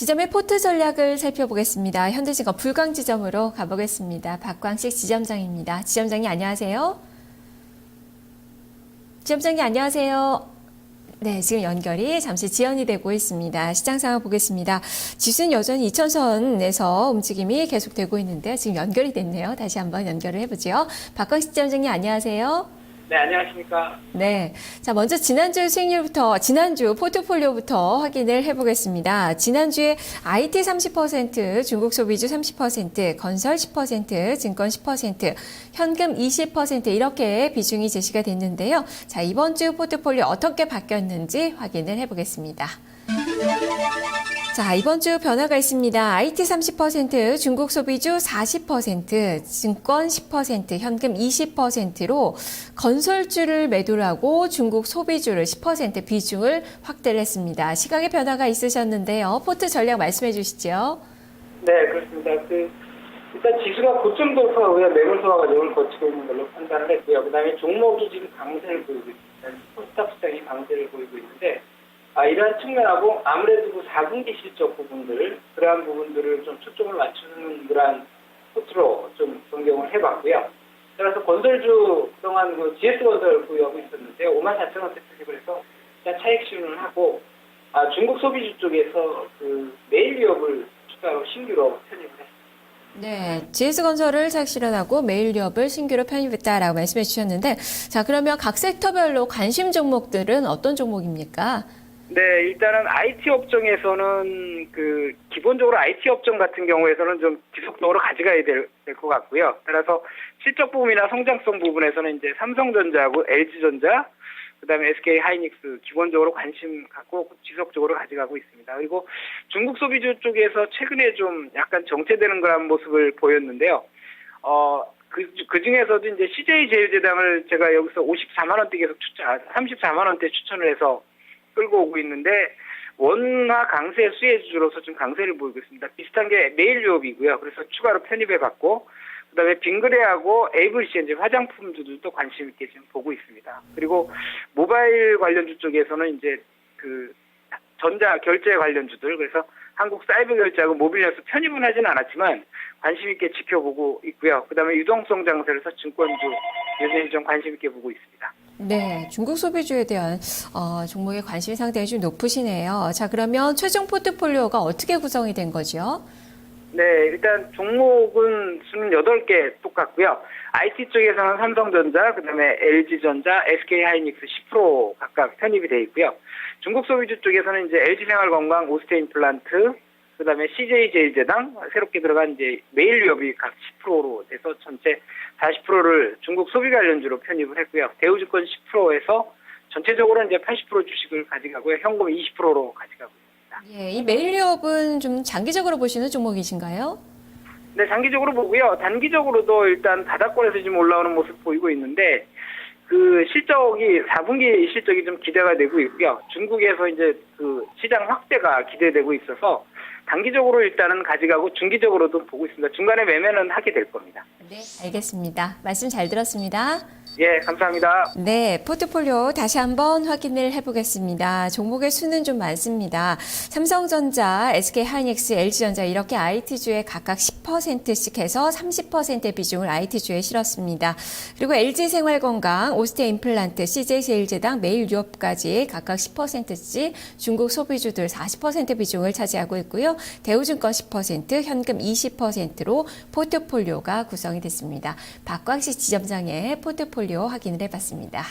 지점의 포트 전략을 살펴보겠습니다. 현대증권 불광 지점으로 가보겠습니다. 박광식 지점장입니다. 지점장님 안녕하세요. 지점장님 안녕하세요. 네, 지금 연결이 잠시 지연이 되고 있습니다. 시장 상황 보겠습니다. 지수는 여전히 2000선에서 움직임이 계속되고 있는데 지금 연결이 됐네요. 다시 한번 연결을 해보죠. 박광식 지점장님 안녕하세요. 네, 안녕하십니까. 네. 자, 먼저 지난주 수익률부터, 지난주 포트폴리오부터 확인을 해보겠습니다. 지난주에 IT 30%, 중국 소비주 30%, 건설 10%, 증권 10%, 현금 20% 이렇게 비중이 제시가 됐는데요. 자, 이번 주 포트폴리오 어떻게 바뀌었는지 확인을 해보겠습니다. 자, 이번 주 변화가 있습니다. IT 30%, 중국 소비주 40%, 증권 10%, 현금 20%로 건설주를 매도를 하고 중국 소비주를 10% 비중을 확대를 했습니다. 시각의 변화가 있으셨는데요. 포트 전략 말씀해 주시죠. 네, 그렇습니다. 일단 지수가 고점 돌파 후에 매물 소화 과정을 거치고 있는 걸로 판단을 했고요. 그다음에 종목이 지금 강세를 보이고 있습니다. 코스닥 시장이 강세를 보이고 있는데, 이러한 측면하고 아무래도 그 4분기 실적 부분들, 그러한 부분들을 좀 초점을 맞추는 그러한 포트로 좀 변경을 해봤고요. 따라서 건설주 그동안 그 GS건설 보유하고 있었는데 54,000원대 투입을 해서 일단 차익 실현을 하고, 중국 소비주 쪽에서 그 메일 위협을 추가로 신규로 편입을 했습니다. 네, GS건설을 차익 실현하고 메일유업을 신규로 편입했다라고 말씀해 주셨는데, 자, 그러면 각 섹터별로 관심 종목들은 어떤 종목입니까? 네, 일단은 IT 업종에서는 기본적으로 IT 업종 같은 경우에서는 좀 지속적으로 가져가야 될 것 같고요. 따라서 실적 부분이나 성장성 부분에서는 이제 삼성전자하고 LG전자, 그다음에 SK 하이닉스 기본적으로 관심 갖고 지속적으로 가져가고 있습니다. 그리고 중국 소비주 쪽에서 최근에 좀 약간 정체되는 그런 모습을 보였는데요. 그 중에서도 이제 CJ 제휴제당을 제가 여기서 54만 원대 계속 34만 원대 추천을 해서 끌고 오고 있는데, 원화 강세 수혜주로서 좀 강세를 보이고 있습니다. 비슷한 게 메일유업이고요. 그래서 추가로 편입해봤고, 그다음에 빙그레하고 에이블시 이제 화장품주들도 관심 있게 지금 보고 있습니다. 그리고 모바일 관련주 쪽에서는 이제 그 전자 결제 관련주들, 그래서 한국 사이버 결제하고 모빌리언스 편입은 하지는 않았지만 관심 있게 지켜보고 있고요. 그다음에 유동성 장세에서 증권주 여전히 좀 관심 있게 보고 있습니다. 네, 중국 소비주에 대한 종목의 관심이 상당히 좀 높으시네요. 자, 그러면 최종 포트폴리오가 어떻게 구성이 된 거죠? 네, 일단 종목은 수는 8개 똑같고요. IT 쪽에서는 삼성전자, 그다음에 LG전자, SK하이닉스 10% 각각 편입이 되어 있고요. 중국 소비주 쪽에서는 이제 LG생활건강, 오스테인플란트, 그다음에 CJ제일제당 새롭게 들어간 이제 메일유업이 각 10%로 돼서 전체 40%를 중국 소비 관련주로 편입을 했고요. 대우증권 10%에서 전체적으로 이제 80% 주식을 가져가고요. 현금 20%로 가져가고 있습니다. 예, 이 메일유업은 좀 장기적으로 보시는 종목이신가요? 네, 장기적으로 보고요. 단기적으로도 일단 바닥권에서 지금 올라오는 모습 보이고 있는데, 그 실적이 4분기 실적이 좀 기대가 되고 있고요. 중국에서 이제 그 시장 확대가 기대되고 있어서 단기적으로 일단은 가져가고 중기적으로도 보고 있습니다. 중간에 매매는 하게 될 겁니다. 네, 알겠습니다. 말씀 잘 들었습니다. 예, 감사합니다. 네, 포트폴리오 다시 한번 확인을 해보겠습니다. 종목의 수는 좀 많습니다. 삼성전자, SK하이닉스, LG전자 이렇게 IT주에 각각 10%씩 해서 30%의 비중을 IT주에 실었습니다. 그리고 LG생활건강, 오스테인플란트, CJ제일제당, 메일유업까지 각각 10%씩 중국 소비주들 40% 비중을 차지하고 있고요. 대우증권 10%, 현금 20%로 포트폴리오가 구성이 됐습니다. 박광식 지점장의 포트폴리오 확인을 해봤습니다.